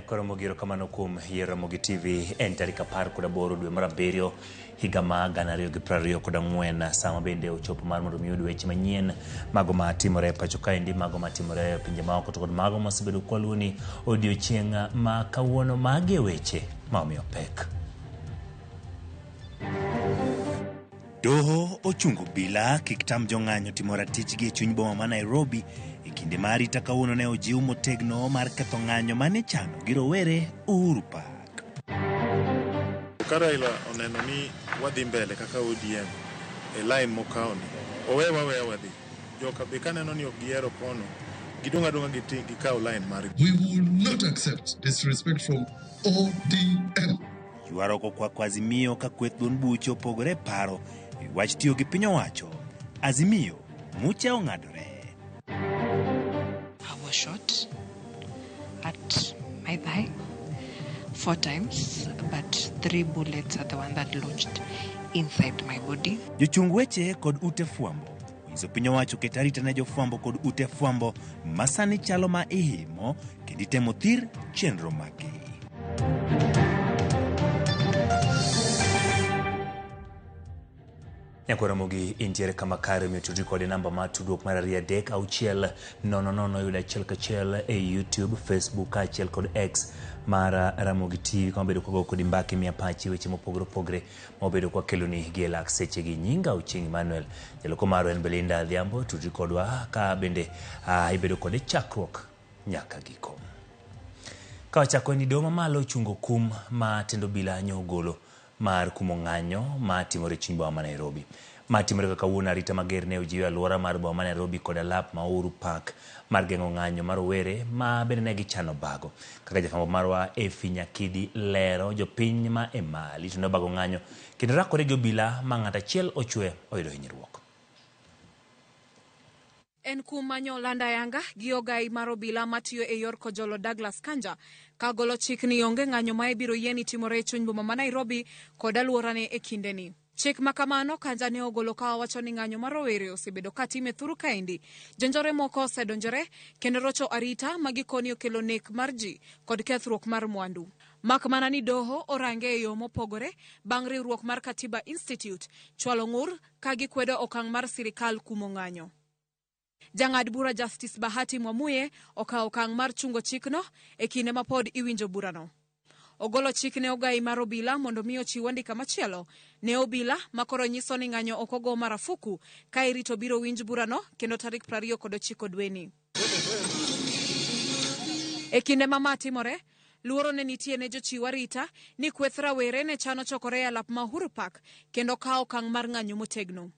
Koro mogiro kamano kuom yiero Ramogi TV en tarik 18 dwe mar abiriyo higa ma 2024 sama bende ochopo mar mondo miyud weche manyien mago matimore e pacho kaendi, mago matimore e pinje maoko to kod mago mosebedo kwaluo ni odiochieng' ma kawuono mage weche ma omiyo pek. Doho ochungo obila kik tam jong'anyo timo ratijgi e chuny boma ma Nairobi e kinde ma arita kawuono ne ojiw motegno mar ketho ng'anyo mane chano gi rowere Uhuru Park. Ka Raila oneno ni wadhi mbele kaka ODM e line mokawni, owewa wadhi. Joka be kaneno ni ok giero kono, gidonga gikaw line margi. We will not accept disrespect from ODM. Yuaroko kwa Azimio ka kweth duond buche opogore paro e wach tiyo gi piny owacho. Azimio mucha ong'adore. I was shot at my thigh 4 times, but 3 bullets are the one that lodged inside my body. Jochung weche kod ute fwambo nyiso piny owacho ket arita ne jofwambo kod ute fwambo masani chalo ma ihimo kendo itemo thir chenro magi. Ramogi intiere kama kare mitudri kode namba ma tudruok mar 3-600-00 e YouTube, Facebook achiel kod X mar Ramogi TV kama bedo kogo kodi mbaki mi apache weche mopogore ma bedo kwa kelo ni gi lak seche gi nyinga Oching Emmanuel jaloko maro en Belinda Adhiambo tudri kodwa ka bende ibedo kode chakruok nyaka giko. Ka wachako ni doma malo chungo kum ma tendo bila nyogolo mar kumo ng'anyo ma timore chuny boma ma Nairobi. Ma timore kaka wuona arita mager ne ojiwe alwora mar boma ma Nairobi kod alap ma Uhuru Park mar geng'o ng'anyo mar rowere ma bende ne gichano bago. Kaka jafwambo marwa Efi Nyakidi lero, jopiny ma Emali to ne bago ng'anyo kendo rakore gi obila ma ng'at achiel ochwe oyudo hinyruok. En kum manyo landa yanga gi ogai mar obila matiyo e yor kojolo Douglas Kanja ka golo chik ni onge ng'anyo ma ibiro yieni timore e chuny boma ma Nairobi kod alworane e kindeni. Chik makamano Kanja ne ogolo ka wacho ni ng'anyo mar rowere osebedo ka time thuru kaendi. Jonjore moko osedonjore kendo rocho arita magikoni okelo nek mar ji kod kethruok mar mwandu. Mak mana ni doho orange e yo mopogore bang' riwruok mar Katiba Institute chwalo ng'ur ka gikwedo okang' mar sirikal kumo ng'anyo. Jang'ad bura Justice Bahati Mwamuye okawo okang' mar chungo chikno e kinde ma pod iwinjo burano. Ogolo chik ne ogai mar obila mondo mi ochiw andika machielo ne obila makoro nyiso ni ng'anyo ok ogo marafuku ka irito biro winj burano kendo tarik 29 dweni. E kinde ma timore, luoro ne nitie ne jochiw arita ni kweth rawere ne chano chokore e alap ma Uhuru Park kendo kawo okang' mar ng'anyo motegno.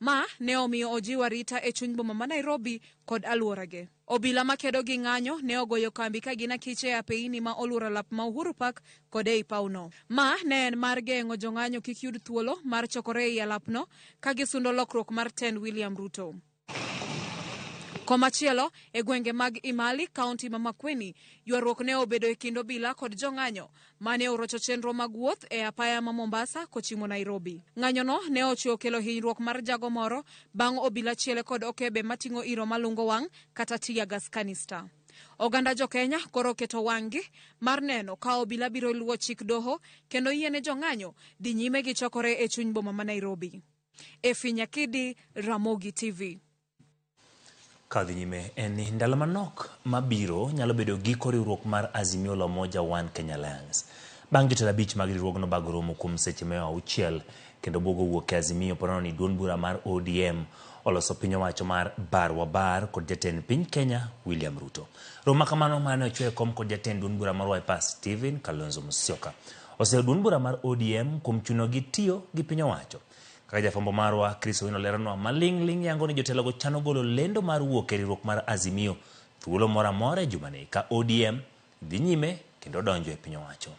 Ma ne omiyo ojiw arita e chuny boma ma Nairobi kod alworage. Obila makedo gi ng'anyo ne ogoyo kambi ka gin akiche e apeini ma oluoro alap ma Uhuru Park kod ei pauno. Ma ne en mar geng'o jong'anyo kik yud thuolo mar chokore ei alapno ka gisundo lokruok mar tend William Ruto. Komachielo, e gwenge mag Imali, kaunti ma Makueni, ywaruok ne obedo e kind obila kod jong'anyo mane orocho chenro mag wuoth e apaya ma Mombasa kochimo Nairobi. Ng'anyono ne ochwo kelo hinyruok mar jago moro bang' obila chiele kod okebe mating'o iro malungo wang' kata tear gas kanister. Oganda jo Kenya koro keto wang'gi mar neno ka obila biro luwo chik doho kendo yiene jong'anyo dhi nyime gi chokore e chuny boma ma Nairobi. Efi Nyakidi, Ramogi TV. Kadhi nyime en ni ndalo manok mabiro nyalo bedo giko riwruok mar Azimio la Umoja One Kenya Alliance. Bang' jotelo 5 mag riwruogno bago romo kuom seche 600 kendo buogo wuok e Azimio porano ni duond bura mar ODM oloso piny owacho mar bar wa bar kod jatend piny Kenya William Ruto. Romo kamano mane ochwe kom kod jatend duond bura mar Wiper Stephen Kalonzo Musyoka oseo duond bura mar ODM kuom chuno gi tiyo gi piny owacho. Kaka jafwambo marwa Chris Owino leronwa maling' yango ni jotelo go chano golo lendo mar wuok e riwruok mar Azimio thuolo moro amora e jumani ka ODM dhi nyime kendo donjo e piny owacho.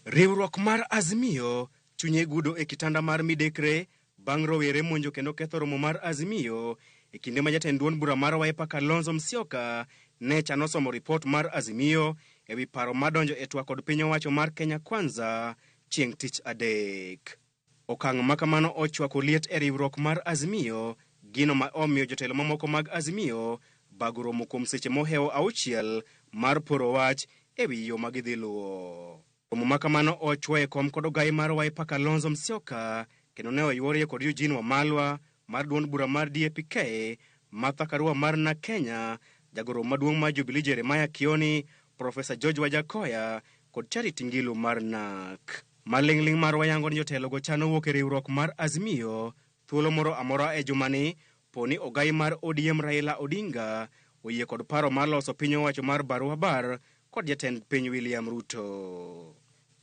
Riwruok mar Azimio chunye gudo e kitanda mar midekre bang' rowere monjo kendo ketho romo mar Azimio e kinde ma jatend duond bura mar Wiper Kalonzo Musyoka ne chano somo ripot mar Azimio e wi paro madonjo e twak kod piny owacho mar Kenya Kwanza chieng' tich adek. Okang' makamano ochwako liet e riwruok mar Azimio, gino ma omiyo jotelo mamoko mag Azimio bago romo kuom seche mohewo auchiel mar poro wach ewi yo magidhi luwo. Romo makamano ochwoye kom kod ogai mar Wiper Kalonzo Musyoka kendo ne oyuorie kod Eugene Wamalwa mar duond bura mar DAP-K, Martha Karua mar na Kenya, jagoro maduong' mar Jubilee Jeremiah Kioni, Profesa George Wajakoya kod Charity Ngilu mar NARC. Maling'ling mar wayango ni jotelo go chano wuok e riwruok mar Azimio thuolo moro amora e jumani poni ogai mar ODM Raila Odinga oyie kod paro mar loso piny owacho mar Barua Bar kod jatend piny William Ruto.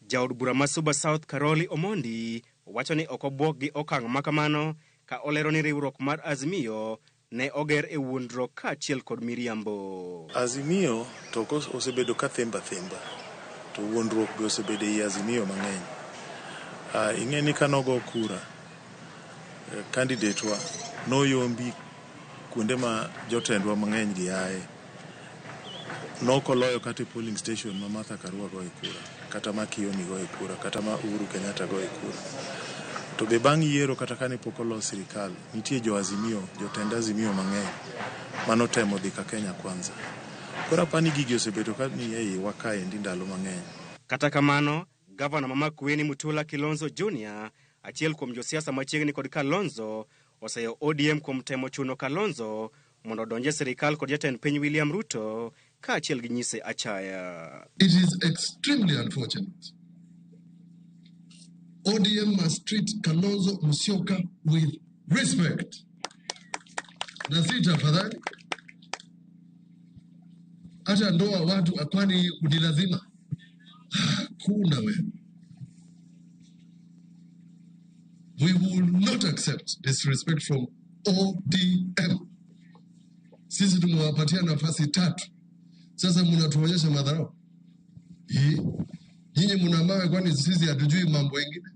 Jaod bura ma Suba South Karoli Omondi wacho ni ok obwok gi okang' makamano ka olero ni riwruok mar Azimio ne oger e wuondruok kaachiel kod miriambo. Azimio to osebedo ka themba to wuondruok be osebedo ei Azimio mang'eny. Ing'e ni kanogo kura candidate wa noyombi kuonde ma jotendwa mang'eny gi aye. Nokoloyo kata polling station ma Martha Karua goye kura, kata ma Kioni goye kura, kata ma Uhuru Kenyatta goye kura. To be bang' yiero kata kane pok olos sirikal, nitie jo Azimio, jotend Azimio mang'eny manotemo dhi ka Kenya Kwanza. Kora pani gigi osebedo ka ni ei wakaendi ndalo mang'eny. Kata kamano, gavana ma Makueni Mutula Kilonzo Jr., achiel kuom josiasa machiegni kod Kalonzo, oseyo ODM kuom temo chuno Kalonzo mondo donje sirikal kod jatend piny William Ruto kaachiel gi nyise achaya. It is extremely unfortunate. ODM must treat Kalonzo Musyoka with respect. Na si tafadhali. Hata ndoa watu akwani udilazima. Kuna wewe. We will not accept disrespect from ODM. Sisi tumewapatia nafasi 3. Sasa mnatuonyesha madharau. Nyinyi mna mawe kwani sisi hatujui mambo mengine?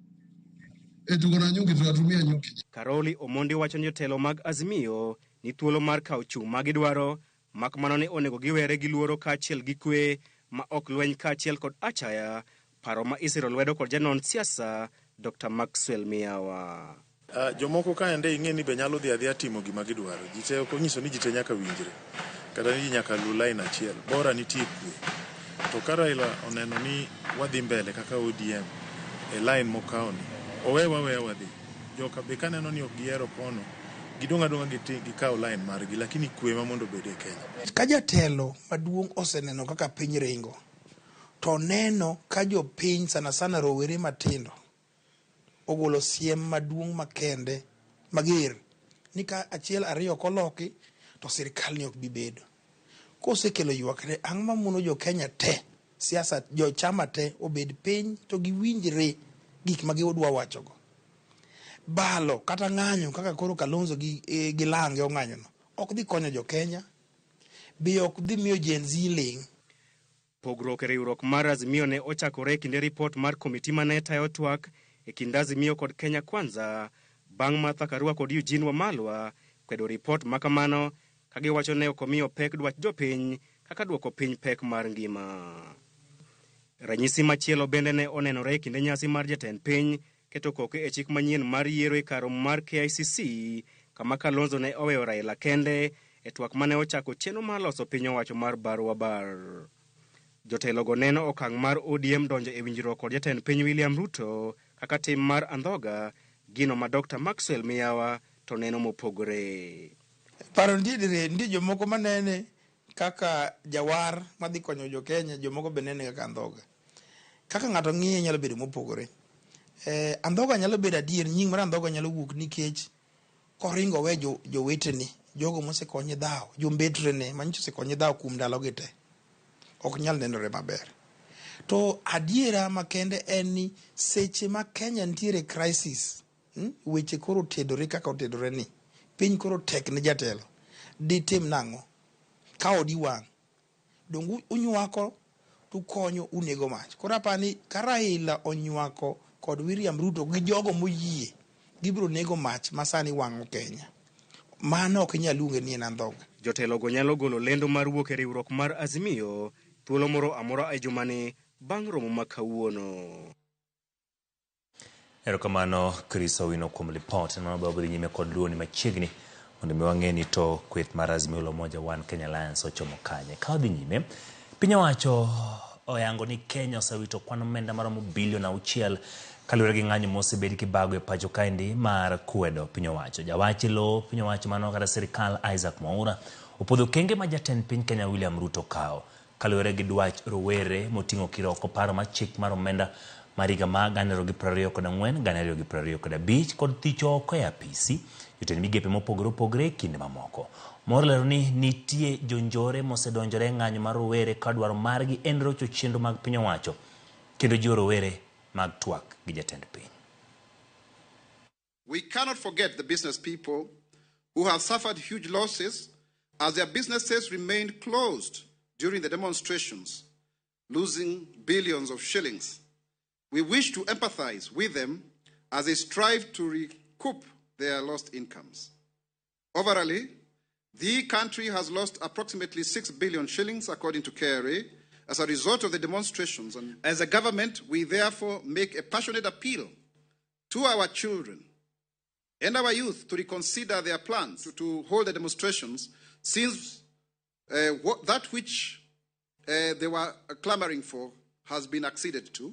Tuko na nyuki tunatumia nyuki. Karoli Omondi wacho ni jotelo mag Azimio ni thuolo mar kawo chung' ma gidwaro, makmano ni onego giwere gi luoro kaachiel gi kwe ma ok lweny kaachiel kod achaya, paro ma isiro lwedo kod janon siasa Dr. Maxwell Miawa. Jomoko kaende ing'e ni be nyalo dhi adhiya timo gima gidwaro. Ji te ok onyiso ni ji te nyaka winjre. Kata ni nyaka lu line achiel. Bora nitie kwe. To ka Raila oneno ni wadhi mbele kaka ODM e line mokawni, owewa wadhi. Joka be kaneno ni ok giero kono, gidonga gikaw line margi, lakini kwe ma mondo bede Kenya. Ka jatelo maduong' oseneno kaka piny ringo, to neno ka jopiny sana rowere matindo ogolo siem maduong' makende mager ni ka achiel ariyo koloki to sirikal ni ok bibedo. Kosekelo ywakre ang' mamuno jo Kenya te, siasa jo chama te obed piny to giwinjre gik ma giodwa wachogo. Balo kata ng'anyo kaka koro Kalonzo gi Lange ong'anyono ok dhi konyo jo Kenya, be ok dhi miyo Gen Z ling'. Pogruok e riwruok mar Azimio ne ochakore kinde ripot mar komiti mane tayo twak e kind Azimio kod Kenya Kwanza bang' Martha Karua kod Eugene Wamalwa kwedo ripot makamano kagiwacho ne ok omiyo pek dwach jopiny kaka duoko piny pek mar ngima. Ranyisi machielo bende ne onenore e kinde nyasi mar jatend piny keto koke e chik manyien mar yiero e kar mar KICC kama Kalonzo ne oweyo Raila kende e twak mane ochako chenro mar loso piny owacho mar Barua Bar. Jotelogo neno okang' mar ODM donjo e winjruok kod jatend piny William Ruto kaka tim mar andhoga, gino ma Dr. Maxwell Miawa to neno mopogore. Paro ndi jomoko manene kaka jawar madhi konyo jo Kenya, jomoko be nene kaka andhoga. Kaka ng'ato ng'iye nyalo bedo mopogore. Andhoga nyalo bedo adier, nying mar andhoga nyalo wuok nikech koringo we jowetene, jogo mosekonye dhao, jombetrene manyiso sekonye dhao kuom ndalogi te, ok nyal nenore maber. To adiera makende en ni seche ma Kenya ntiere crisis, weche koro tedore kaka otedore ni, piny koro tek ne jatelo, ditim nang'o ka odi wang', dong unywako tu konyo unego mach. Koro apani ka Raila onywako kod William Ruto gi jogo moyie gibiro nego mach masani wang'o Kenya, mano ok inyal luonge ni en andhoga. Jotelogo nyalo golo lendo mar wuok e riwruok mar Azimio thuolo moro amora e jumani bang' romo ma kawuono. Erokamano Chris Owino kuom lipot. Nwa babo dhi nyime kod luoni machiegni mondo mi wang'e ni to kweth mar Azimio la Umoja One Kenya Alliance ochomo kanye. Ka odhi nyime, piny owacho oyango ni Kenya osewito kwan omenda maromo bilion 6 kaluwore gi ng'anyo mosebed kibago e pacho kaendi mar kwedo piny owacho. Jawach lo piny owacho mano kata sirikal Isaac Mwaura opodho kenge ma jatend piny Kenya William Ruto kao kaluwore gi dwach rowere moting'o kiroko paro mar chik mar omenda mar higa ma 2024 2025 kod thicho oko e apisi jotend migepe mopogore opogore kinde mamoko. Mwaura lero ni nitie jonjore mosedonjore ng'anyo mar rowere ka dwaro margi en rocho chenro mag piny owacho kendo jiwo rowere mag twak gi jatend piny. We cannot forget the business people who have suffered huge losses as their businesses remained closed during the demonstrations, losing billions of shillings. We wish to empathize with them as they strive to recoup their lost incomes. Overall, the country has lost approximately 6 billion shillings, according to KRA, as a result of the demonstrations. And as a government, we therefore make a passionate appeal to our children and our youth to reconsider their plans to hold the demonstrations, since that which they were clamoring for has been acceded to,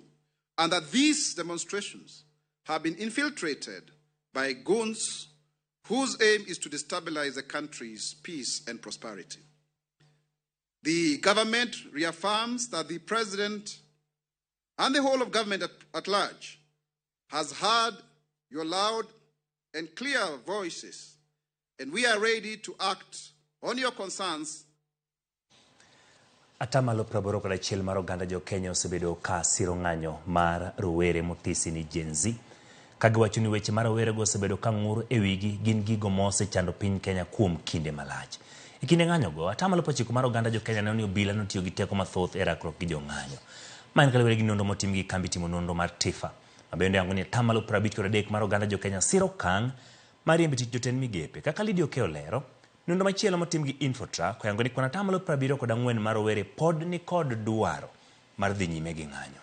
and that these demonstrations have been infiltrated by goons whose aim is to destabilize the country's peace and prosperity. The government reaffirms that the President and the whole of government at large has heard your loud and clear voices, and we are ready to act on your concerns. Atamalo 81 mar oganda jo Kenya osebedo ka siro ng'anyo mar rowere mothisi ni Gen Z. Kagiwacho ni weche mar rowere go osebedo ka ng'ur e wigi gin gigo mosechando piny Kenya kuom kinde malach. E kinde ng'anyo go, atamalo 90 mar oganda jo Kenya ne ni obila notiyo gi teko mathoth e rakruok gi jo ng'anyo. Ma en kaluwore gi nonro motim gi kambi timo nonro mar TIFA. Mabende yango ni atamalo 53 mar oganda jo Kenya siro kang' mar riembo tich jotend migepe. Kaka Lydia Okeo lero, nonro machielo motim gi Infotrack oyango ni kwan atamalo 74 mar rowere pod ni kod dwaro mar dhi nyime gi ng'anyo.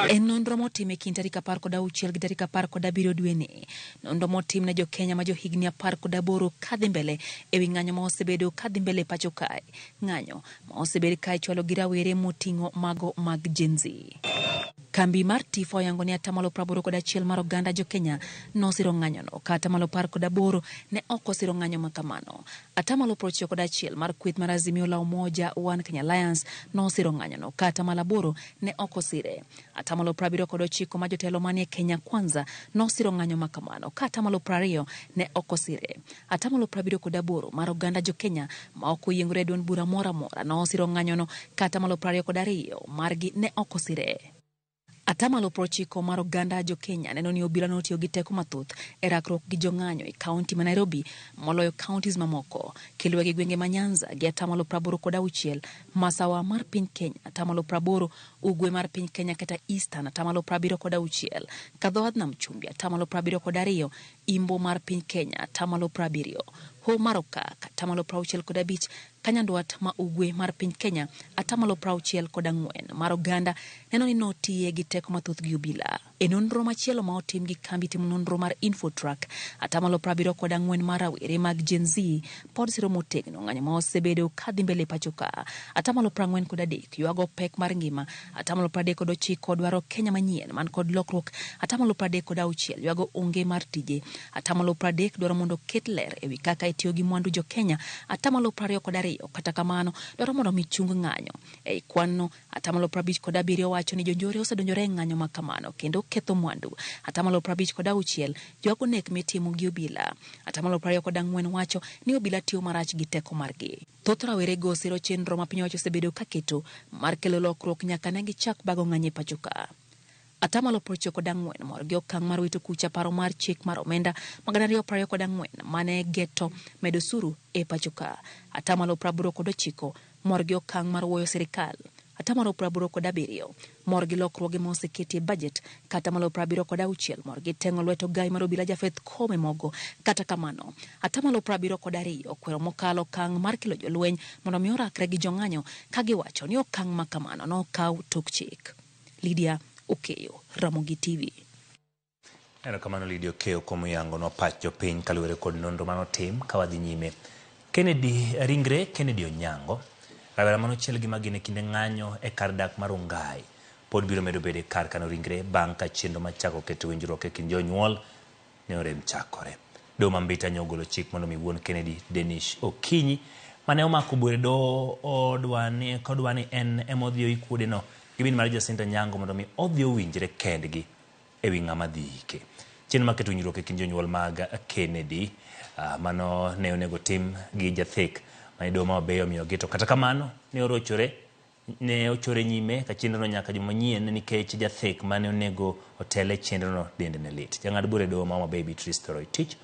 En nonro motim e kind tarik 16 gi tarik 17 dwe ni. Nonro motim ne jo Kenya ma jo higni 18 kadhi mbele e wi ng'anyo ma osebedo kadhi mbele pacho kae. Ng'anyo ma osebedo kae chwalo gi rawere moting'o mago mag Gen Z. Kambi mar TIFA oyango ni atamalo 81 mar oganda jo Kenya nosiro ng'anyono ka atamalo 18 ne ok osiro ng'anyo makamano. Atamalo 91 mar kweth mar Azimio la Umoja One Kenya Alliance nosiro ng'anyono ka atamalo 8 ne ok osire. Atamalo 79 ma jotelo manie Kenya Kwanza nosiro ng'anyo makamano ka atamalo 20 ne ok osire. Atamalo 78 mar oganda jo Kenya ma ok oyiengore duond bura mora mora nosiro ng'anyono ka atamalo 22 margi ne ok osire. Atamalo 90 mar oganda jo Kenya neno ni obila notiyo gi teko mathoth e rakruok gi jo ng'anyo e kaunti ma Nairobi moloyo counties mamoko. Kilwe gi gwenge ma Nyanza gi atamalo 86, masawa mar piny Kenya atamalo 80, ugwe mar piny Kenya kata Eastern atamalo 76, kadhoad nam chumbi atamalo 72, imbo mar piny Kenya atamalo 70, ho maroka atamalo 65, kanyandwat ma ugwe mar piny Kenya atamalo 64 mar oganda neno ni notiye gi teko mathoth gi obila. E nonro machielo ma otim gi kambi timo nonro mar Infotrack, atamalo 74 mar rawere mag Gen Z pod siro motegno ng'anyo ma osebedo kadhi mbele pacho ka. Atamalo 43 yuago pek mar ngima, atamalo 39 dwaro Kenya manyien man kod lokruok, atamalo 36 yuago onge mar tije, atamalo 30 dwaro mondo ket ler ewi kaka itiyo gi mwandu jo Kenya, atamalo 22 kata kamano dwaro mondo michung ng'anyo. E kwanno atamalo 57 wacho ni jonjore osedonjore ng'anyo makamano kendo ketho mwandu. Atamalo 56 yuago nek mitimo gi obila. Atamalo 24 wacho ni obila tiyo marach gi teko margi. Thoth rawere go siro chenro ma piny owacho osebedo kaketo mar kelo lokruok nyaka ne gichak bago ng'anyo e pacho ka. Atamalo 94 mor gi okang' mar wito kucha paro mar chik mar omenda 2024 mane geto medo suru e pacho ka. Atamalo 89 mor gi okang' mar wuoyo sirikal. Atamalo 87 mor gi lokruoge moseketi e budget. Atamalo 76 mor gi teng'o lweto gai mar obila Jafeth Kome mogo. Kata kamano atamalo 72 okwero mokalo okang' mar kelo jolweny mondo mi orakre gi jong'anyo ka giwacho ni okang' makamano no kaw tok chik. Lydia Okeo, Ramogi TV. Erokamano Lydia Okeo kuom yango no pach jopiny kaluwore kod nonro manotim ka wadhi nyime. Ringre Kennedy Onyango, rawera manochiel gi magine kinde ng'anyo e kar dak mar Ungai, pod biro medo bedo kar kano ringre bang' ka chenro machako keto winjruok e kind jonyuol ne orem chakore. Doho ma Mbita ne ogolo chik mondo mi wuon Kennedy Denish Okinyi mane omako buore do kodwa ni en emodhi ikuode no gi bin mar Jacinta Nyango mondo mi odhi owinjre kendgi e wi ng'ama dhi ike. Chenro mar keto winjruok e kind jonyuol mag Kennedy mano ne onego tim gi jathek mane doho ma Obeyo omiyogi, to kata kamano ne ochore nyime ka chenrono nyaka juma manyien nikech jathek mane onego otele chenrono dende ne lit. Jang'ad bura e doho ma Obeyo Beatrice Toroitich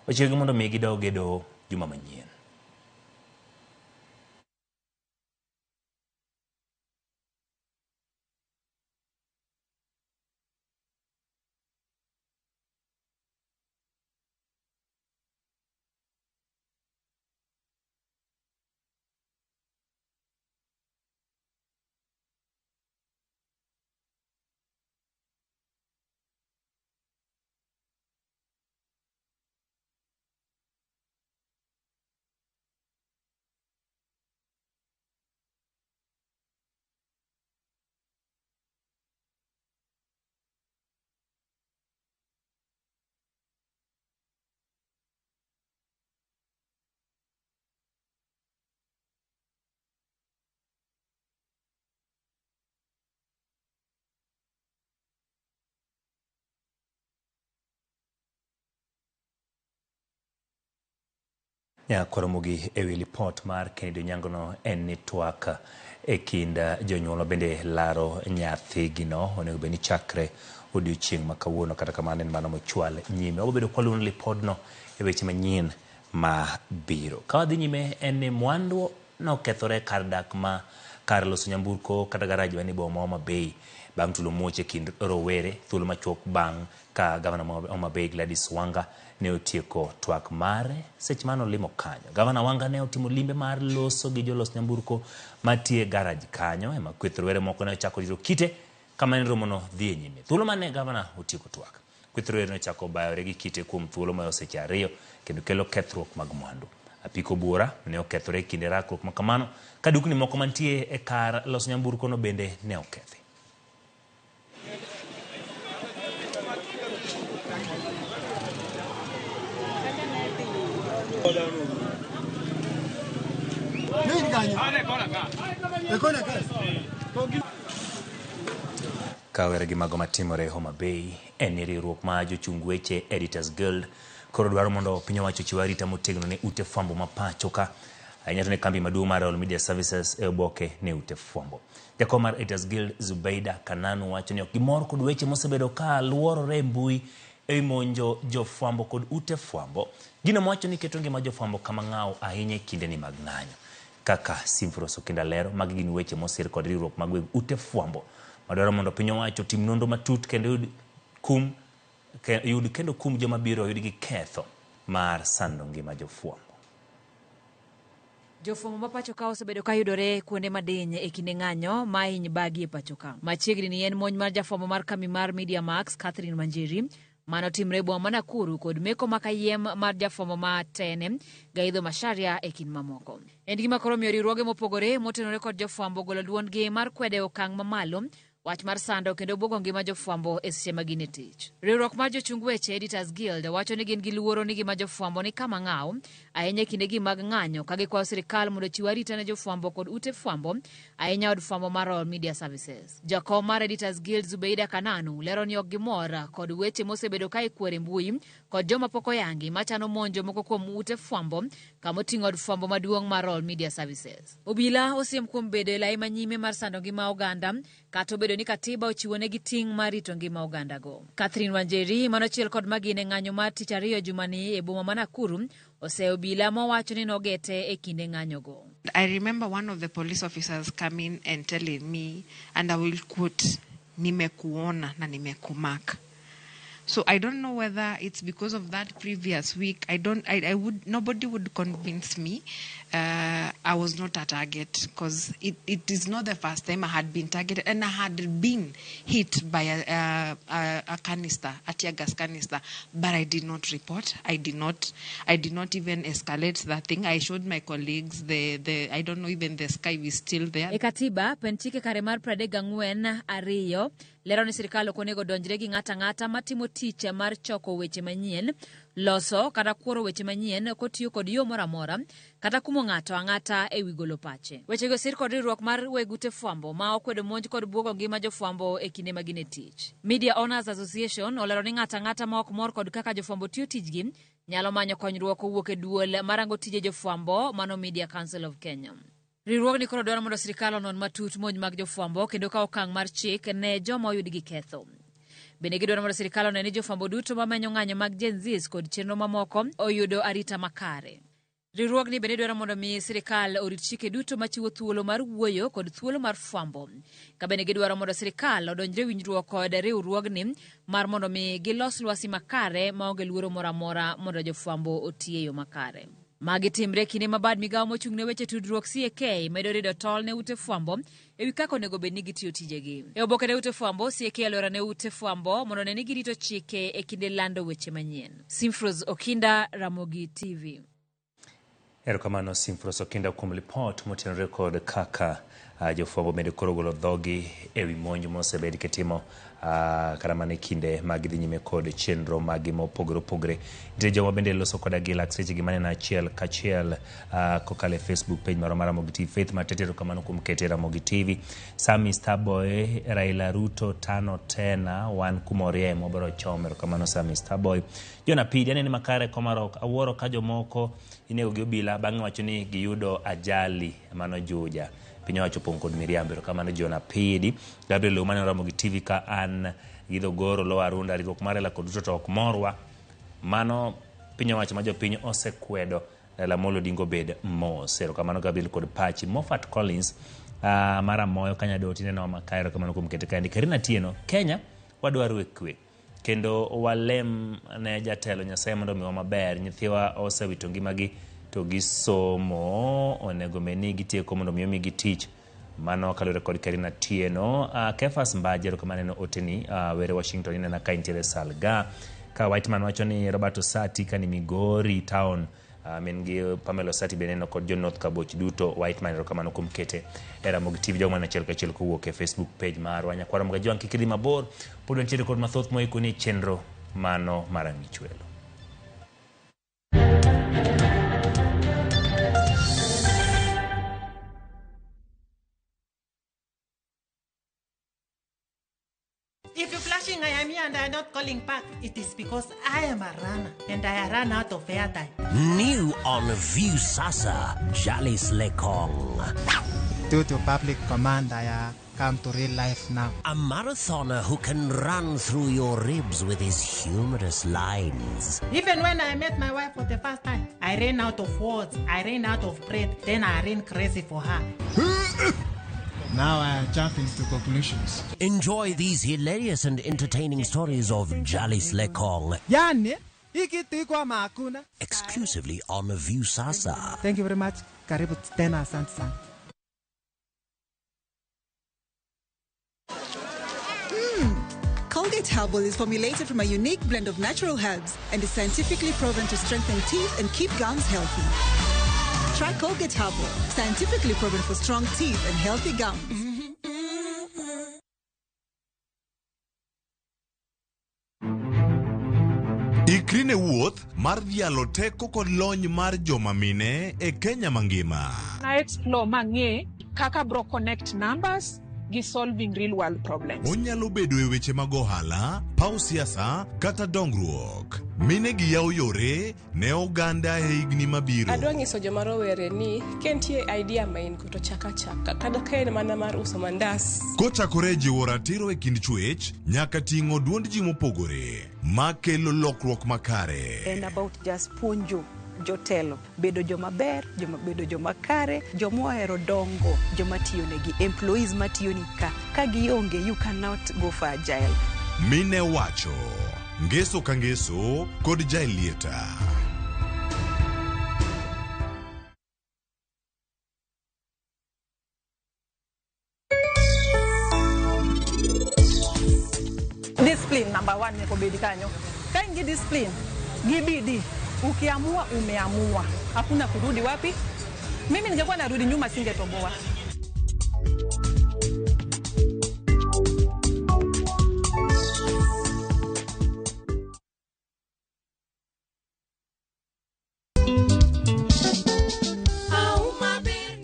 ochiwogi mondo mi gidog e doho juma manyien. Koromogi e wi lipot mar Kennedy Onyango no en ni twak e kind jonyuol bende laro nyathi gino onego bed ni chakre odiochieng' ma kawuono, kata kamano en mano mochwal nyime. Obedo kwaluwo lipodno e weche manyien ma biro. Ka wadhi nyime en ni mwandu nokethore kar dak ma kar loso nyamburko kata garaj mani boma Homa Bay bang' tulo muoche kind rowere thuolo machuok bang' ka gavana ma Homa Bay Gladys Wanga ne otieko twak mare seche mano limo kanyo. Gavana Wanga ne otimo limbe mar loso gi jolos nyamburko matie garaj kanyo ema kweth rowere moko ne ochako diro kite kama ne romono dhi e nyime. Thuolo mane gavana otieko twak, kweth rowere ne ochako bayore gi kite kuom thuolo ma seche 2 kendo kelo kethruok mag mwandu. Apiko buora ne okethore kinde rakruok ma kamano ka dukni moko mantie e kar loso nyamburko no bende ne okethi. Kawere gi mago matimore e Homa Bay en ni riwruok ma jochung weche Editors Guild koro dwaro mondo piny owacho chiw arita motegno ne ute fwambo ma pacho ka, ahinya to ne kambi maduong' mar All Media Services e oboke ne ute fwambo. Jakom mar Editors Guild Zubeida Kananu wacho ni ok gimor kod weche mosebedo ka luorore e mbui e monjo jofwambo kod ute fwambo. Gino mowacho ni keto ngima jofwambo kama ng'aw ahinya e kinde ni mag ng'anyo. Kaka Simfros Okinda lero, mag gin weche mosir kod riwruok mag weg ute fwambo madwaro mondo piny owacho tim nonro matut kendo yud kum joma biro yud gi ketho mar sando ngima jofwambo. Jofwambo ma pacho ka osebedo ka yudore kuonde madiny e kinde ng'anyo ma hiny bagi e pacho ka. Machiegni ni en monj mar jafwambo mar kambi mar Media Max Catherine Manjeri manotimre boma ma Nakuru kod meko makayiem mar jafwambo ma Tene Gaidho Macharia e kind mamoko. En gima koro miyo riwruoge mopogore motenore kod jofwambo golo duondgi mar kwede okang' mamalo wach mar sando kendo buogo ngima jofwambo e seche ma gin e tich. Riwruok mar jochung weche Editors Guild wacho ni gin gi luoro ni gima jofwambo ni kama ng'aw ahinya kindegi mag ng'anyo ka gikwayo sirikal mondo chiw arita ne jofwambo kod ute fwambo ahinya od fwambo mar All Media Services. Jakom mar Editors Guild Zubeida Kananu lero ni ok gimor kod weche mosebedo ka ikwere mbui kod joma pok oyangi machano monjo moko kuom ute fwambo kama oting'o od fwambo maduong' mar All Media Services. Obila osiem kuom bedo e lai manyime mar sando ngima oganda kata obedo ni katiba ochiwo negi ting' mar rito ngima oganda go. Catherine Wanjeri manochiel kod magine ng'anyo mar tich 2 jumani e boma ma Nakuru oseo obila mowacho ni nogete e kinde ng'anyo go. I remember one of the police officers coming and telling me, and I will quote, nimekuona na nimekumark. So I don't know whether it's because of that previous week. Nobody would convince me I was not a target, because it is not the first time I had been targeted, and I had been hit by a canister, a tear gas canister, but I did not report. I did not even escalate that thing. I showed my colleagues I don't know, even the sky is still there. E katiba penchike karemar pradega ngwen ariyo lero ni sirikal ok onego donjre gi ng'ata matimo tich mar choko weche manyien, loso kata kuoro weche manyien kotiyo kod yo moro amora kata kumo ng'ato ang'ata e wi golo pache. Weche go sir kod riwruok mar wegute fwambo ma okwedo monj kod buogo ngima jofwambo e kinde magine tich. Media Owners Association olero ni ng'ata ang'ata ma ok mor kod kaka jofwambo tiyo tijgi nyalo manyo konyruok owuok e duol marango tije jofwambo mano Media Council of Kenya. Riwruogni koro dwaro mondo sirikal onon matut monj mag jofwambo kendo kawo okang' mar chik ne joma oyud gi ketho. Bende gidwaro mondo sirikal one ni jofwambo duto mamenyo ng'anyo mag Gen Z kod chenro mamoko oyudo arita makare. Riwruogni bende dwaro mondo mi sirikal orit chike duto machiwo thuolo mar wuoyo kod thuolo mar fwambo. Ka bende gidwaro mondo sirikal odonjre winjruok kod riwruogni mar mondo mi gilos lwasi makare maonge luoro moro amora mondo jofwambo otie yo makare. Magi timre kinde mabad migawo mochung'ne weche tudruok CAK medo rido tol ne ute fwambo ewi kaka onego bed ni gitiyo tijegi. E oboke ne ute fwambo, CAK alwora ne ute fwambo mondo ne ni girito chike e kinde lando weche manyien. Simfros Okinda, Ramogi TV. Erokamano Simfros Okinda kuom report motenore kod kaka jofwambo medo koro golo dhogi ewi monj mosebed kitimo kata mana e kinde mag dhi nyime kod chenro magi mopogore opogore. Nitie joma bende loso koda gi lak seche gi maneno achiel kachiel kokalo e Facebook page mar Ramogi TV. Faith Matete, erokamano kuom kete Ramogi TV. Sami Starboy, Raila Ruto tano tena wan kumorie mobro chom, erokamano Sami Starboy. Jona Pidi anene makare komarok awuoro ka jomoko inego gi obila bang'e wacho ni giyudo ajali mano Juja. Piny owacho pong' kod miriambo, erokamano Jona Pidi. Gabriel Lumane, Ramogi TV ka an Gidho Goro Lo Arunda, riwruok mar Raila kod Ruto to ok morwa. Mano piny owacho ma jopiny osekwedo Raila Amolo Odinga bed mos. Erokamano Gabriel kod Pachi. Moffat Collins mara moyo Kanyadoti neno makare, erokamano kuom kete kandi. Karina Tieno, Kenya wadwaro kwe kendo walem ne jatelo Nyasaye mondo miwa maber. Nyithiwa osewito ngimagi to gisomo, onego meni gitieko mondo miyomi gitich. Mano kalore kod Karina Tieno. Kefas Mbaje, erokamano oteni were Washington inena ka intiere Salga. Ka Whiteman wacho ni Roberto Sati ka ni Migori town, men gi Pamela Sati beneno kod jo North Kaboch duto. Whiteman, erokamano kuom kete Ramogi TV. Jogo mana chiel kachiel kowuok e Facebook page marwa. Nyakwaro mga joang kikidhi mabor pod wantiere kod mathoth moiko ni chenro mano marang'ich welo. If you're flashing I am here and I'm not calling back, it is because I am a runner and I ran out of airtime. New on Viusasa, Jalis Lekong. Due to public command, I come to real life now. A marathoner who can run through your ribs with his humorous lines. Even when I met my wife for the first time, I ran out of words, I ran out of breath, then I ran crazy for her. Now I jump into conclusions. Enjoy these hilarious and entertaining stories of Jalis Lekong. Yani, ikitikwa makuna. Exclusively on Viusasa. Thank you very much. Karibu tena, asante sana. Colgate Herbal is formulated from a unique blend of natural herbs and is scientifically proven to strengthen teeth and keep gums healthy. Try Colgate Herbal, scientifically proven for strong teeth and healthy gums. Ikrine wuoth mar dhialo teko kod lony mar joma mine e Kenya mangima. Na explore mang'e kaka bro connect numbers gi solving real world problems. Onyalo bedo e weche mag ohala, paw siasa kata dongruok. Mine gi yawo yore ne oganda e higni mabiro. Adwa nyiso joma rowere ni kentie idea main kuto chaka kada kaen mana mar uso mandas. Kochakore jiwo ratiro e kind chwech nyaka ting'o duond ji mopogore makelo lokruok makare. And about just punjo jotelo bedo joma ber, bedo joma kare, joma ohero dongo, joma tiyo negi, employees matiyo ni ka gionge, you cannot go for agile. Mine wacho Ngeso ka Ngeso kod Jailieta. Discipline number 1 ni kubidi kanyo. Kaingi discipline, gibidi. Ukiamua umeamua. Hakuna kurudi wapi? Mimi ningekuwa narudi nyuma singetoboa.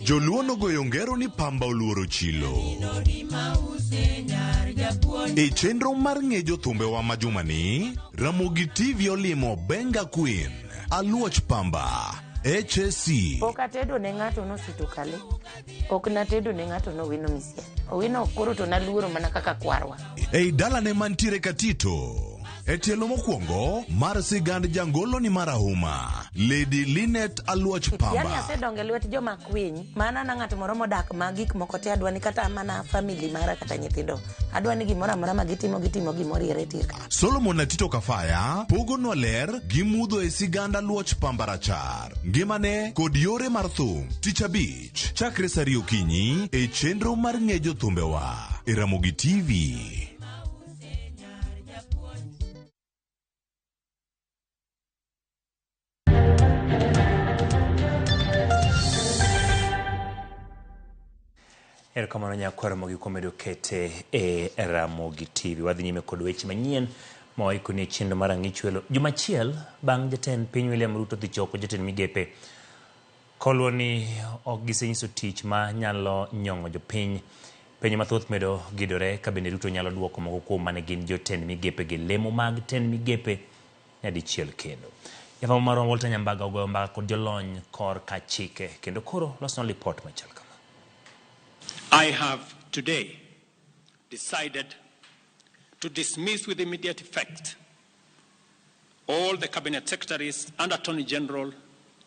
Joluo nogoyo ngero ni pamba oluoro chilo. E chenro mar ng'ejo thumbewa ma jumani, Ramogi TV olimo Benga Queen, Aluoch Pamba, HSC. Ok atedo ne ng'ato nosito kale. Ok natedo ne ng'ato no wino misia. Owino koro to naluoro mana kaka kwarwa. Ei dalane mantiere Katito. E tielo mokwongo mar sigand jangolo ni marahuma, Lady Linet Aluoch Pamba. Yani asedonge lwet joma kwiny, mana na ng'ato moro modak ma gik moko te adwani kata mana family mara kata nyithindo. Adwani gimoro amora ma gitimo gimoro ire tirka. Solomon Atito Kafaya pogo no ler gimudho e sigand Aluoch Pamba rachar. Ngimane kod yore mar thum, Tich Abich, chakre sa 2 okinyi e chenro mar ng'ejo thumbewa e Ramogi TV. Erokamano nyakwaro Ramogi kuom medo kete e Ramogi TV. Wadhi nyime kod weche manyien ma waikoni e chenro mar ang'ich welo. Jumachiel bang' jatend piny William Ruto dhi choko jatend migepe koluwo ni ok gisenyiso tich ma nyalo nyong'o jopiny. Penjo mathoth medo gidore ka bende Ruto nyalo duoko moko kuom mane gin jotend migepe gi lemo mag tend migepe nyadichiel kendo. Jafwambo marwa Walter Nyambaga ogoyo mbaka kod jolony kor ka chike kendo koro losno report machal kama. I have today decided to dismiss with immediate effect all the cabinet secretaries and attorney general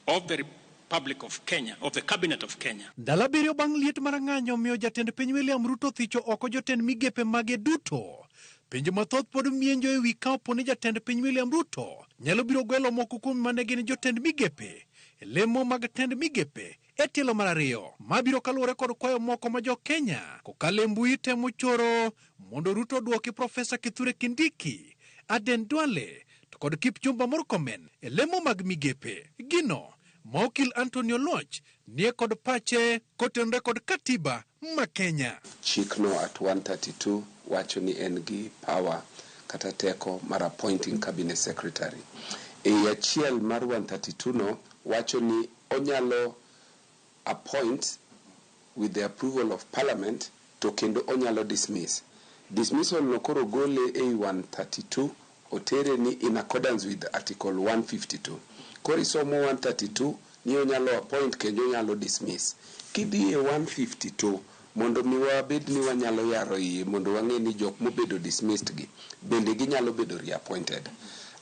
of the Republic of Kenya, of the Cabinet of Kenya. Ndalo 7 bang' liet mar ng'anyo miyo jatend piny William Ruto thicho oko jotend migepe mage duto. Penjo mathoth pod mienjo e wi ka oponi jatend piny William Ruto nyalo biro gwelo moko kuom mane gin jotend migepe, lemo mag tend migepe e tielo mar 2 mabiro kaluwore kod kwayo moko ma jo Kenya kokalo mbui temo choro mondo Ruto duoki Profesa Kithure Kindiki, Aden Duale to kod Kipchumba Murkomen e lemo mag migepe. Gino Mokil Antonio Loch nie kod pache kotenre kod katiba ma Kenya. Chikno at 132 wacho ni en gi power kata teko mar appointing cabinet secretary. E achiel mar 132 no wacho ni onyalo appoint with the approval of parliament to kendo onyalo dismiss. Dismissal no koro gole e 132 otere ni in accordance with article 152. Kori somo 132 ni onyalo appoint kendo onyalo dismiss. Kidhi e 152 mondo mi wabed ni wanyalo yaro iye mondo wang'e ni jok mobedo dismissed gi bende ginyalo bedo reappointed.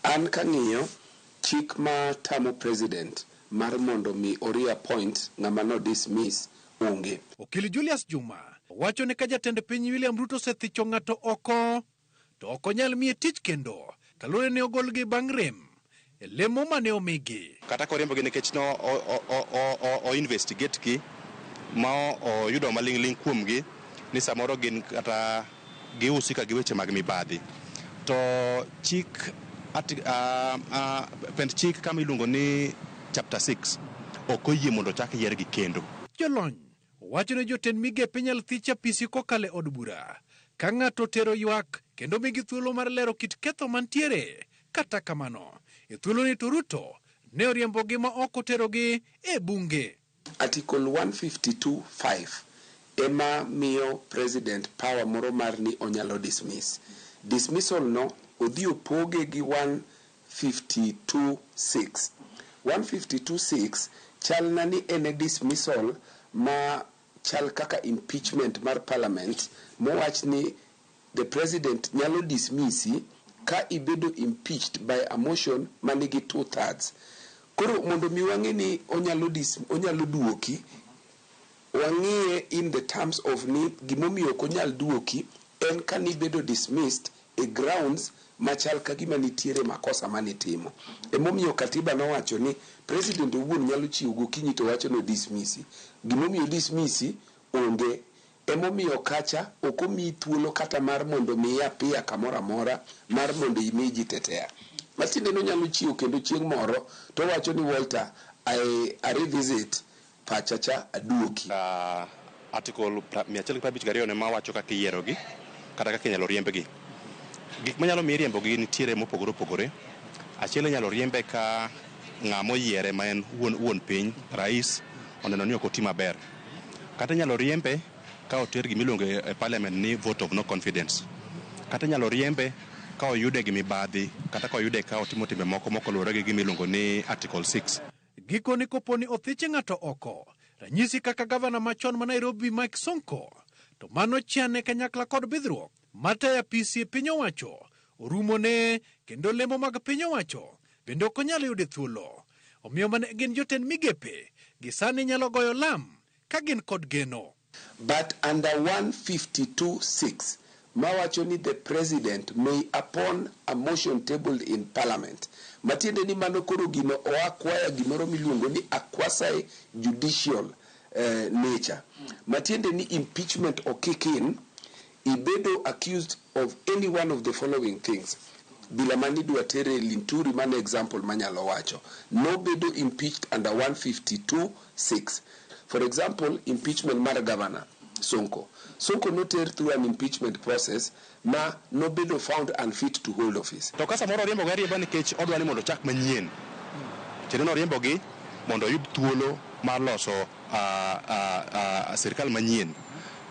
An kang'iyo chik ma tamo president mar mondo mi reappoint ng'ama no dismiss onge. Okil Julius Juma wacho ni ka jatend piny William Ruto sethicho ng'ato oko to ok onyal miye tich kendo kaluwore ni ogolgi bang' rem e lemo mane omigi. Kata koriembogi nikech no o investigate gi ma oyudo maling'ling kuomgi ni samoro gin kata giusika gi weche mag mibadhi. To chik pend chik kama iluongo ni chapter 6 ok oyie mondo chak yiergi kendo. Jolony wacho ni jotend migepe nyal thich apisi kokale od bura ka ng'ato tero ywak kendo migi thuolo mar lero kit ketho mantiere. Kata kamano e thuolo ni to Ruto ne oriembogi ma ok oterogi e bunge. Article 152(5) ema miyo president power moro mar ni onyalo dismiss. Dismissal no odhi opoge gi 152(6). 152(6) chal na ni ene dismissal ma chal kaka impeachment mar parliament mowach ni the president nyalo dismissi ka ibedo impeached by a motion manigi 2/3. Koro mondo mi wang'e ni onyalo duoki wang'e in the terms of ni gimomiyo ok onyal duoki en ka ni bedo dismissed e grounds machal ka gima nitiere makosa manitimo. Emomiyo katiba nowacho ni president owuon nyalo chiwo gokinyi to wacho no dismissi. Gimomiyo dismissi onge. Emomiyo kacha okomi thuolo kata mar mondo mi apia kamora mora mar mondo imi ji tetea. Matinde no nyalo chiwo kendo chieng' moro to wacho ni Walter I revisit pachacha aduoki. Article 152 ne mawacho kaka iyierogi kata kaka inyalo riembgi. Gik manyalo miyo riembogi nitiere mopogore opogore. Achiel inyalo riembe ka ng'amo yiere ma en wuon piny, rais, oneno ni ok oti maber. Kata inyalo riembe ka oter gimiluongo e parliament ni vote of no confidence. Kata inyalo riembe ka oyude gi mibadhi kata ka oyude ka otimo timbe moko moluwore gi gimiluongo ni article 6. Gikoni koponi othiche ng'ato oko, ranyisi kaka gavana machon ma Nairobi Mike Sonko, to mano chiane kanyakla kod bidhruok mataya pisi e piny owacho orumone kendo lemo mag piny owacho bende ok onyalo yude thuolo. Omiyo mane gin jotend migepe gisani nyalo goyo lam ka gin kod geno. But under 152(6), mawacho ni the president may upon a motion tabled in parliament. Matiende ni mano koro gino oakwaya gimoro miluongo ni akwasai judicial nature. Matiende ni impeachment or kick in, ibedo accused of any one of the following things. Bila manidwa tere Linturi mane example manyalo wacho. No bedo impeached under 152(6). For example, impeachment mar governor Sonko. Sonko no ter through an impeachment process ma no bedo found unfit to hold office. To kasa moro riembo gari ba nikech odwa ni mondo chak manyien. Chendo riembo gi mondo yud thuolo mar loso sirkal manyien.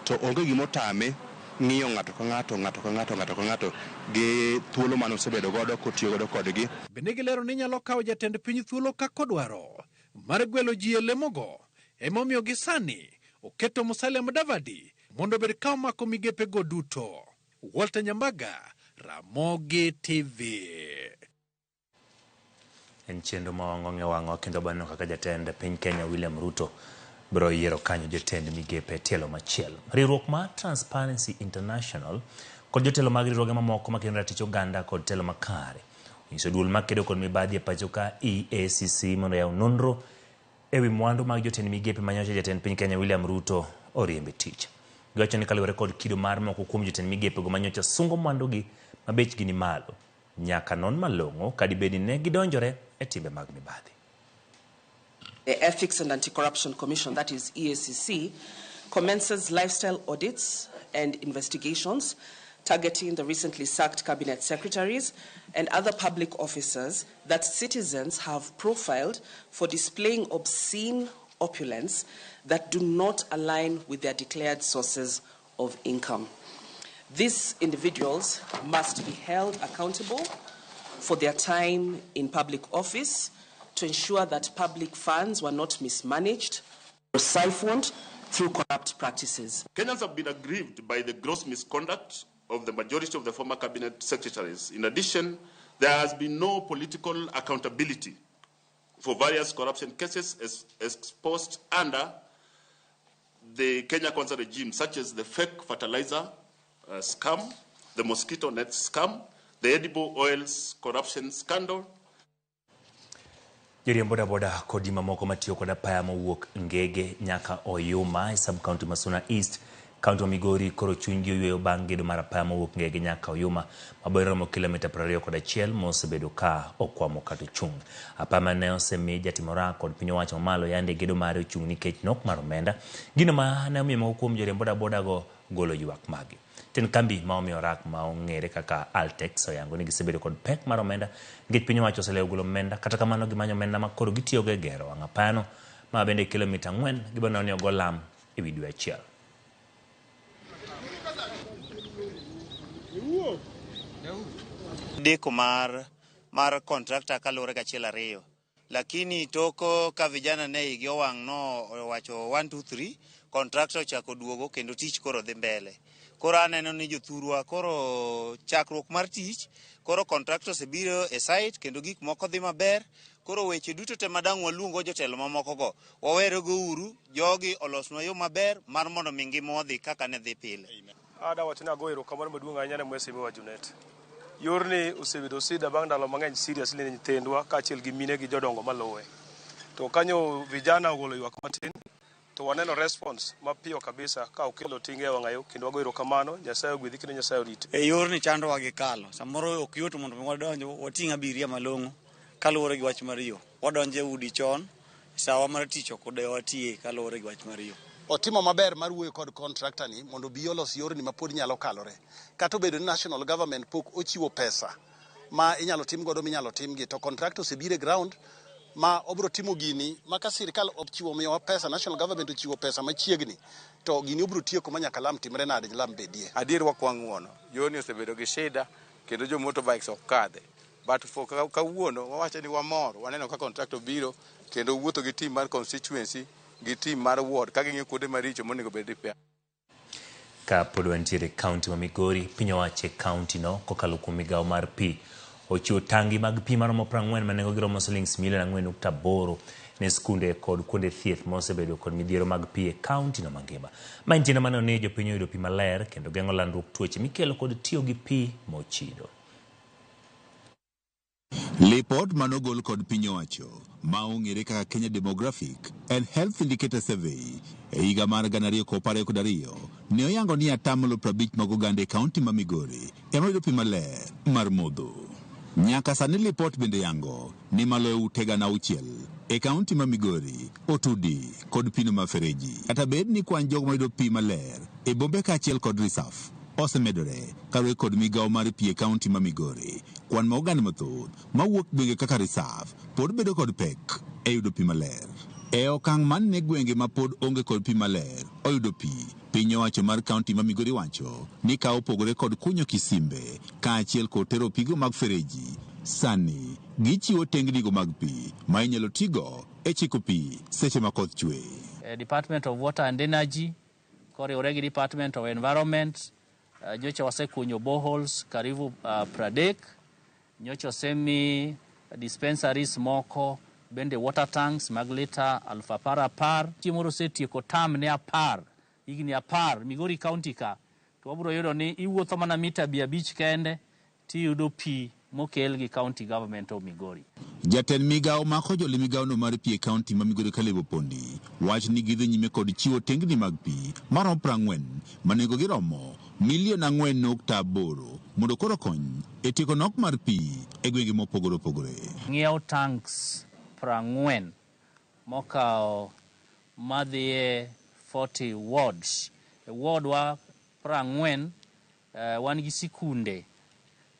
To onge gimotame ng'iyo ng'ato ka ng'ato gi thuolo mano sebedo godo kotiyo godo kodgi. Bende gilero ni nyalo kawo jatend piny thuolo kako dwaro mar gwelo ji e lemogo. Emomiyo gisani oketo Musalia Mudavadi mondo bed ka omako migepe go duto. Walter Nyambaga, Ramogi TV. En chenro ma wang'o kendo bano kaka jatend piny Kenya William Ruto bro yiero kanyo jotend migepe tielo machielo. Riwruok ma Transparency International kod jotelo mag riwruoge mamoko makendo ratich oganda kod telo makare nyiso duol makedo kod mibadhi e pacho ka EACC mondo yaw nonro ewi mwandu mag jotend migepe manyocha jatend piny Kenya William Ruto oriembe tich. Giwacho ni kaluwore kod kido mar moko kuom jotend migepe go manyocha sungo mwandugi mabechgi ni malo nyaka non malong'o kadibedi ne gidonjore e timbe mag mibadhi. The Ethics and Anti-Corruption Commission, that is EACC, commences lifestyle audits and investigations targeting the recently sacked cabinet secretaries and other public officers that citizens have profiled for displaying obscene opulence that do not align with their declared sources of income. These individuals must be held accountable for their time in public office to ensure that public funds were not mismanaged or siphoned through corrupt practices. Kenyans have been aggrieved by the gross misconduct of the majority of the former cabinet secretaries. In addition, there has been no political accountability for various corruption cases exposed under the Kenya Kwanza regime, such as the fake fertilizer scam, the mosquito net scam, the edible oils corruption scandal. Joriemb bodaboda kod mamoko matiyo kod apaya mowuok Ngege nyaka Oyuma e sub-county Masuna East, kaunti wa Migori koro chunygi oyweyo bang' gedo mar apaya mowuok Ngege nyaka Oyuma mabor romo kilomita 21 mosebedo ka okwamo kata chung'. Apaya mane osemi jatimora kod piny owacho mamalo yande gedo mare ochung' nikech nok mar omenda, gino ma ne omiyo moko kuom joriemb bodaboda go golo ywak magi. Ten kambi ma omiyo rak ma ong'ere kaka Altex oyango ni gisebedo kod pek mar omenda nikech piny owacho oselewo golo omenda, kata kamano gimanyo omenda ma koro gitiyo go e gero wang' apayano ma bende kilomita 4 gibano ni ogo lam e wi dwe achiel. Deko mar contractor kaluwore gachiel ariyo, lakini toko ka vijana ne igi owang' no owacho 1 2 3 contractor ochako duogo kendo tich koro dhi mbele. Koro aneno ni jothurwa koro chakruok mar tich, koro contractor osebiro e site kendo gik moko dhi maber. Koro weche duto te madang' waluongo jotelo mamoko go wawere go uru jogi olosnwa yo maber mar mondo mi ngima wadhi kaka ne dhi pile. ada wacho ni ago erokamano maduong' ahinya ne Mwesi Miwa Junet. Yorni osebedo sida bang' ndalo mang'eny seriously ne nyithindwa kaachiel gi mine gi jodongo maluwe. To kanyo vijana ogolo ywak matin to waneno response mapiyo kabisa ka okelo tinge wang'ayo kendo wago erokamano. Nyasaye ogwedhi kendo Nyasaye oriti. E yorni chandowa gi kalo samoro ok yot mondo wadonjo wating' abiria malong'o kaluwore gi wach mar yo. Wadonjo e udi chon sawa mar tich ok watie kaluwore gi wach mar yo. Otimo maber mar wuoyo kod contractor ni mondo bi olos yorni ma pod nyalo kalore. Kata obedo ni national government pok ochiwo pesa ma inyalo tim godo minyalo timgi, to contractor osebiro e ground ma obro timo gini ma ka sirkal ochiwo miyowa pesa, national government ochiwo pesa machiegni, to gini obro tieko ma nyaka lam timre nade lam bedie. Adier wakwang'uono yorni osebedo gi shida kendo jo motorbikes ok kadhe, but for kawuono wawacho ni wamor waneno ka contractor biro kendo wuotho gi team mar constituency gi team mar ward ka ging'e kuonde maricho monego bed repair. Ka pod wantiere kaunti ma Migori, piny owacho kaunti no kokalo kuom migawo mar pi ochiwo tangi mag pi maromo 40 ma nengogi romo Sh4.8 ne skunde kod kuonde thieth ma osebedo kod midhiero mag pi e kaunti no mangima. Ma en tiende mano ni jopiny oyudo pi maler kendo geng'o landruok tuoche mikelo kod tiyo gi pi mochido. Lipot manogol kod piny owacho ma ong'ere kaka Kenya Demographic and Health Indicator Survey e higa mar 2022 ne oyango ni 50% mag oganda e kaunti ma Migori ema yudo pi maler mar modho. Nyaka sani lipot bende yango ni maloyo ute 600 e kaunti ma Migori otudi kod pino mafereji. Kata bed ni kwan jogo mayudo pi maler e bombe kaachiel kod Risaf osemedore kaluwore kod migawo mar pi e kaunti ma Migori. Kwan ma oganda mathoth mawuok gwenge kaka Risaf pod bedo kod pek e yudo pi maler. E okang' man ne gwenge ma pod onge kod pi maler oyudo pi, piny owacho mar kaunti ma Migori wacho ni ka opogore kod kunyo kisimbe kaachiel kod tero pigo mag fereji, sani gichiwo tengnigo mag pi ma inyalo tigo e chiko pi seche ma koth chwe. Department of Water and Energy koriwore gi Department of Environment nyocha wasekunyo boreholes karibu pradek, nyocha osemi dispensaries moko bende water tanks mag lita 10,000 chiemoro setieko tam ne 10 higni 10 Migori County ka to wabro yudo ni iwuotho mana mita 5 kende tiyudo pi mokel gi County Government of Migori. Jatend migawo mako joli migawo no mar pi e kaunti ma Migori Kalebo Pondi wach ni gidhi nyime kod chiwo tengni mag pi maromo 40 ma nengogi romo $4.8 mondo koro kony e tieko nok mar pi e gwenge mopogore opogore. Ng'iewo tanks 40 mokawo madhie 40 wards. E ward wa 40 wan gi sikunde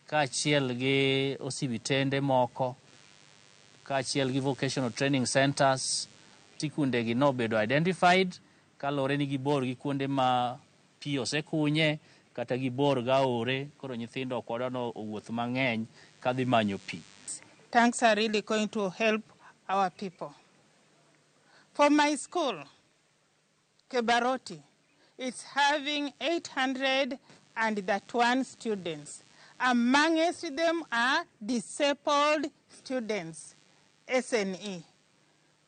kaachiel gi osibitende moko kaachiel gi vocational training centers. Sikunde gi nobedo identified kalore ni gibor gi kuonde ma pi osekunye kata gibor gaore, koro nyithindo kodano owuoth mang'eny kadhi manyo pi. Tanks are really going to help our people. For my school, Kebaroti, it's having 831 students. Amongst them are disabled students, SNE.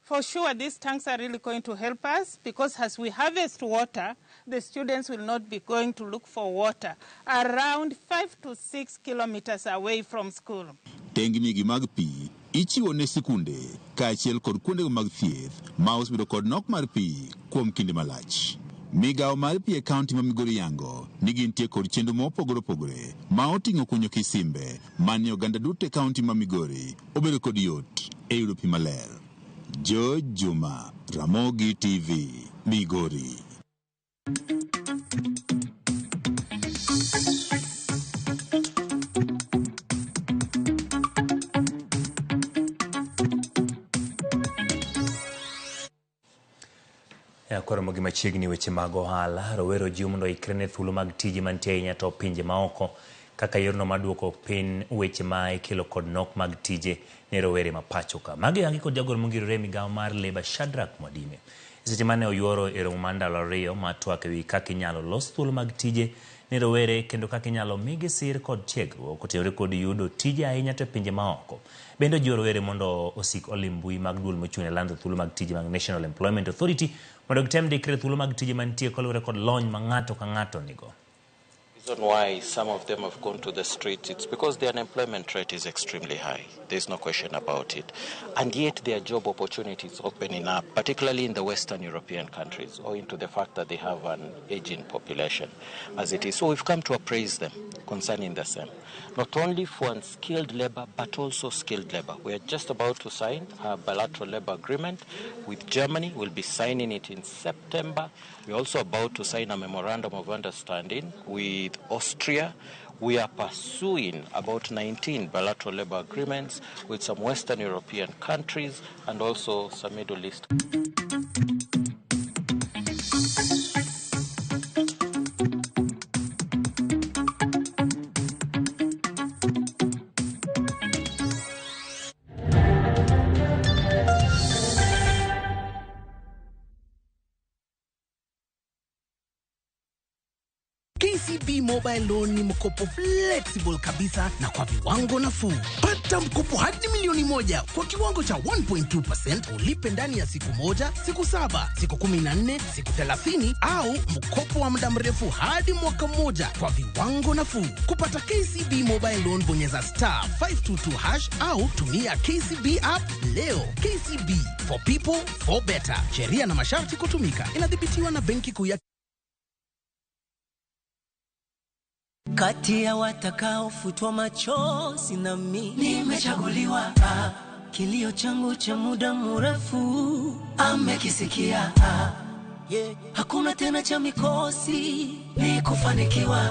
For sure, these tanks are really going to help us because as we harvest water, the students will not be going to look for water around 5 to 6 kilometers away from school. Tengni gi mag pi ichiwo ne sikunde kaachiel kod kuonde mag thieth ma osebedo kod nok mar pi kuom kinde malach. Migawo mar pi e kaunti ma Migori yango ni gintie kod chenro mopogore opogore ma oting'o kunyo kisimbe mane oganda duto e kaunti ma Migori obedo kod yot e yudo pi maler. George Juma, Ramogi TV, Migori. Koro gi machiegni weche mag ohala, rowero jiwo mondo ikre ne thuolo mag tije mantie ahinya to pinje maoko kaka yorno maduoko piny weche ma ikelo kod nok mag tije ne rowere ma pacho ka. Magi yangi kod jagoro mongirore migawo mar Labour Shadrack Mwadime. Seche mane oyuoro e romo mar ndalo 2 ma twak ewi kaka inyalo los thuolo mag tije ne rowere kendo kaka inyalo migi sir kod tiegruok kotenore kod yudo tije ahinya to pinje maoko. Bende jiwo rowere mondo osik olimbui mag duol mochung' e lando thuolo mag tije mag National Employment Authority mondo gitem dikre thuolo mag tije mantie kaluwore kod lony ma ng'ato ka ng'ato nigo. The reason why some of them have gone to the streets, it's because the unemployment rate is extremely high. There's no question about it. And yet there are job opportunities opening up, particularly in the Western European countries, owing to the fact that they have an aging population as it is. So we've come to appraise them concerning the same, not only for unskilled labor, but also skilled labor. We are just about to sign a bilateral labor agreement with Germany. We'll be signing it in September. We're also about to sign a memorandum of understanding with Austria. We are pursuing about 19 bilateral labor agreements with some Western European countries and also some Middle East. KCB Mobile Loan ni mkopo flexible kabisa na kwa viwango nafuu. Pata mkopo hadi milioni 1 kwa kiwango cha 1.2%, ulipe ndani ya siku 1, siku 7, siku 14, siku 30 au mkopo wa muda mrefu hadi mwaka 1 kwa viwango nafuu. Kupata KCB Mobile Loan bonyeza *522# au tumia KCB app leo. KCB, for people, for better. Sheria na masharti kutumika. Inadhibitiwa na Benki Kuu ya Kati ya watakao futwa machozi na mimi nimechaguliwa. Kilio changu cha muda mrefu amekisikia. Hakuna tena cha mikosi ni kufanikiwa.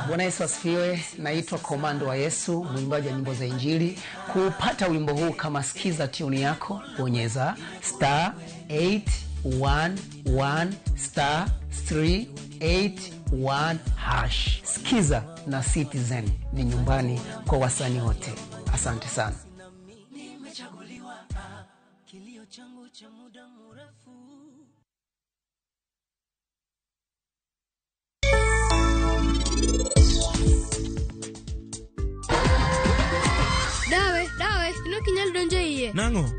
Bwana Yesu asifiwe. Naitwa Komando wa Yesu, mwimbaji wa nyimbo za Injili. Kupata wimbo huu kama sikiza tune yako, bonyeza *811*381#. Sikiza na Citizen ni nyumbani kwa wasanii wote. Asante sana. Nimechaguliwa. Kilio changu cha muda mrefu. Dawe, ino kinyal donjo iye. Nango?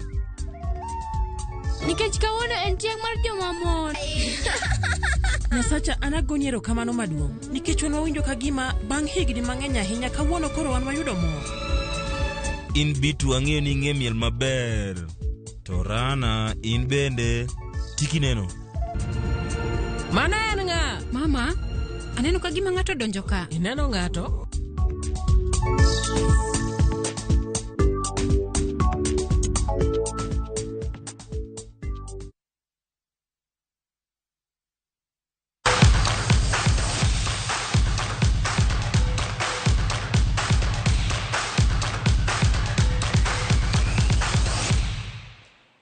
Nikech kawuono en tieng' mar joma mon. Nyasacha anagoniero kamano maduong'. Nikech wanawinjo kagima bang' higni mang'eny ahinya kawuono koro wan wayudo mor. In bitu ang'eyo ni ing'e miel maber. To Rana, in bende tiki neno. Mana en ng'a? Mama, aneno kagima ng'ato donjo ka. Ineno ng'ato?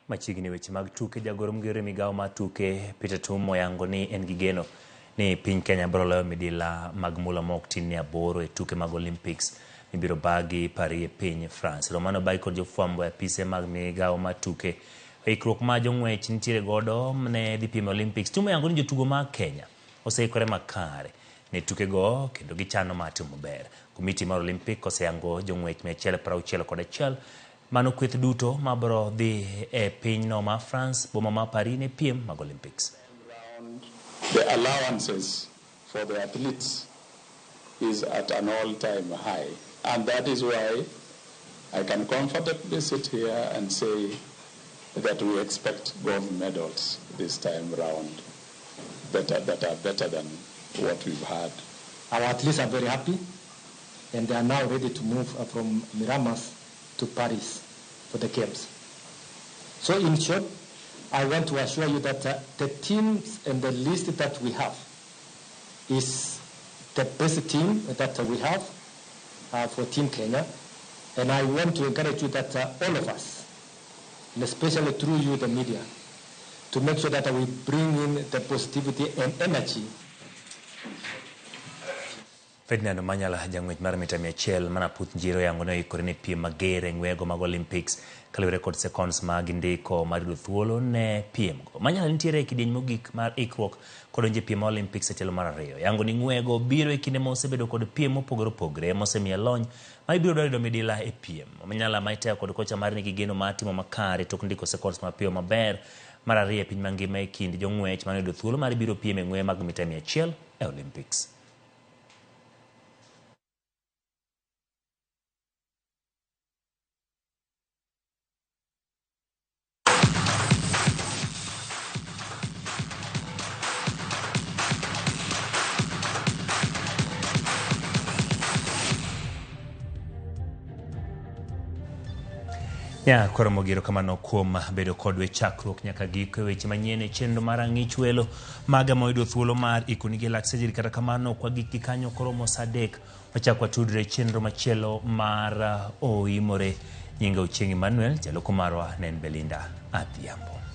Machigni weche mag tuke. Jagoro mgere migao ma tuke Peter Tumo yango ni en gigeno ni piny Kenya bro loyo midila mag mula mok tin ni 8 e tuke mag Olympics mibiro bagi Paris e piny France. Romano bai kod jofwambo ya pise mag migao ma tuke ikruok ma jong'wech nitiere godo ne dhi pimo Olympics. Tumo yango ni jotugo mag Kenya oseikore makare ne tuke go kendo gichano matimo maber. Komiti mar Olympic oseyango jong'wech 161 mano kweth duto mabro dhi e piny no ma France boma ma Paris ne piem mag Olympics. The allowances for the athletes is at an all-time high, and that is why I can comfortably sit here and say that we expect gold medals this time round that are better than what we've had. Our athletes are very happy, and they are now ready to move from Miramas to Paris for the Games. So in short, I want to assure you that the teams and the list that we have is the best team that we have for Team Kenya. And I want to encourage you that all of us, and especially through you, the media, to make sure that we bring in the positivity and energy. Ferdinand Manyala jang'wech mar mita 100 mana puth njiro yango ne ikore ne piem magere ng'wego mag Olympics kaluwore kod seconds mag ndiko mar yudo thuolo ne piem go. Manyala nitiere e kidieny mogik mar ikruok kod onje piem Olympics e tielo mar 2. Yango ni ng'wego biro e kinde mosebedo kod piem mopogore opogore mosemiya lony ma ibiro dwaro midila e piem. Manyala maitaya kod kocha mar nigi geno matimo makare tok ndiko seconds mapiyo maber mar ariyo e piny mangima e kind jong'wech manoyudo thuolo mar biro piem e ng'weye mag mita 100 e Olympics. Koro mogiro kamano kuom bedo kodwe chakruok nyaka giko weche manyien e chenro mar ang'ich welo maga moyudo thuolo mar ikoni Gelak Seche. Kata kamano kwa giki kanyo koro mos adek wachakwa tudre chenro machielo mar oimore. Nyinga Ochieng Emmanuel, jaloko marwa ne en Belinda Adhiambo.